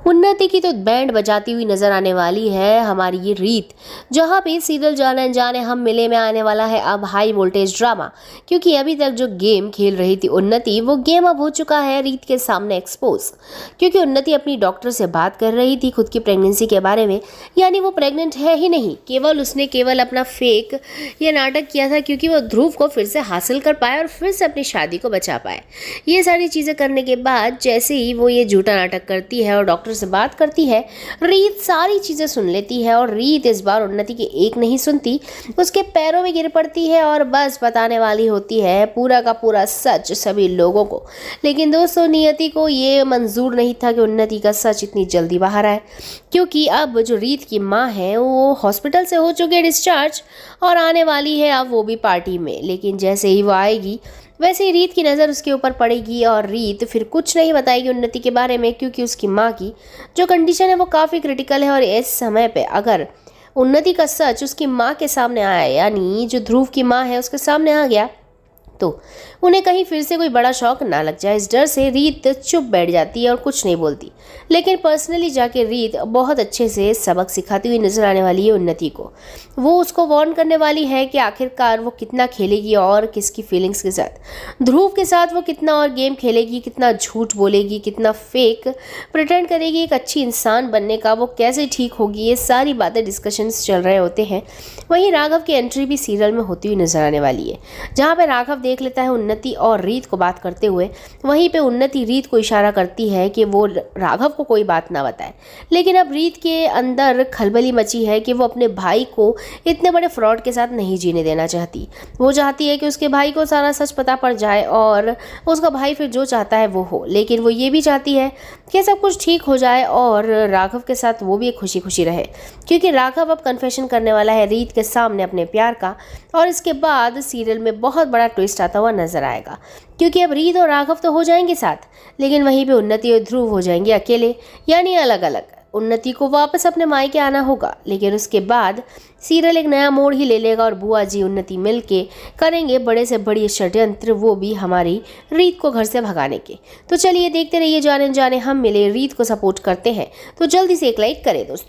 उन्नति की तो बैंड बजाती हुई नजर आने वाली है हमारी ये रीत, जहाँ पे सीरियल जाने अनजाने हम मिले में आने वाला है अब हाई वोल्टेज ड्रामा। क्योंकि अभी तक जो गेम खेल रही थी उन्नति, वो गेम अब हो चुका है रीत के सामने एक्सपोज। क्योंकि उन्नति अपनी डॉक्टर से बात कर रही थी खुद की प्रेगनेंसी के बारे में, यानी वो प्रेग्नेंट है ही नहीं, उसने केवल अपना फेक ये नाटक किया था क्योंकि वो ध्रुव को फिर से हासिल कर पाए और फिर से अपनी शादी को बचा पाए। ये सारी चीज़ें करने के बाद जैसे ही वो ये झूठा नाटक करती है और डॉक्टर से बात करती है, रीत सारी चीज़ें सुन लेती है और रीत इस बार उन्नति की एक नहीं सुनती, उसके पैरों में गिर पड़ती है और बस बताने वाली होती है पूरा का पूरा सच सभी लोगों को। लेकिन दोस्तों, नियति को ये मंजूर नहीं था कि उन्नति का सच इतनी जल्दी बाहर आए, क्योंकि अब जो रीत की माँ है वो हॉस्पिटल से हो चुके डिस्चार्ज और आने वाली है अब वो भी पार्टी में। लेकिन जैसे ही वो आएगी वैसे ही रीत की नज़र उसके ऊपर पड़ेगी और रीत फिर कुछ नहीं बताएगी उन्नति के बारे में, क्योंकि उसकी माँ की जो कंडीशन है वो काफ़ी क्रिटिकल है। और इस समय पे अगर उन्नति का सच उसकी माँ के सामने आया, यानी जो ध्रुव की माँ है उसके सामने आ गया, तो उन्हें कहीं फिर से कोई बड़ा शौक ना लग जाए, इस डर से रीत चुप बैठ जाती है और कुछ नहीं बोलती। लेकिन पर्सनली जाके रीत बहुत अच्छे से सबक सिखाती हुई नजर आने वाली है उन्नति को। वो उसको वार्न करने वाली है कि आखिरकार वो कितना खेलेगी और किसकी फीलिंग्स के साथ, ध्रुव के साथ वो कितना और गेम खेलेगी, कितना झूठ बोलेगी, कितना फेक प्रिटेंड करेगी एक अच्छी इंसान बनने का, वो कैसे ठीक होगी। ये सारी बातें डिस्कशंस चल रहे होते हैं। वहीं राघव की एंट्री भी सीरियल में होती हुई नजर आने वाली है, जहाँ पे राघव देख लेता है उन्नति और रीत को बात करते हुए। वहीं पे उन्नति रीत को इशारा करती है कि वो राघव को कोई बात ना बताए। लेकिन अब रीत के अंदर खलबली मची है कि वो अपने भाई को इतने बड़े फ्रॉड के साथ नहीं जीने देना चाहती। वो चाहती है कि उसके भाई को सारा सच पता पड़ जाए और उसका भाई फिर जो चाहता है वो हो। लेकिन वो ये भी चाहती है कि सब कुछ ठीक हो जाए और राघव के साथ वो भी खुशी खुशी रहे, क्योंकि राघव अब कन्फेशन करने वाला है रीत के सामने अपने प्यार का। और इसके बाद सीरियल में बहुत बड़ा ट्विस्ट आता हुआ नजर आएगा, क्योंकि अब रीत और राघव तो हो जाएंगे साथ, लेकिन वहीं पे उन्नति और ध्रुव हो जाएंगे अकेले, यानी अलग अलग। उन्नति को वापस अपने मायके आना होगा, लेकिन उसके बाद सीरियल एक नया मोड़ ही ले लेगा और बुआ जी उन्नति मिलके करेंगे बड़े से बड़ी षड्यंत्र, वो भी हमारी रीत को घर से भगाने के। तो चलिए देखते रहिए जाने जाने हम मिले। रीत को सपोर्ट करते हैं तो जल्दी से एक लाइक करें दोस्तों।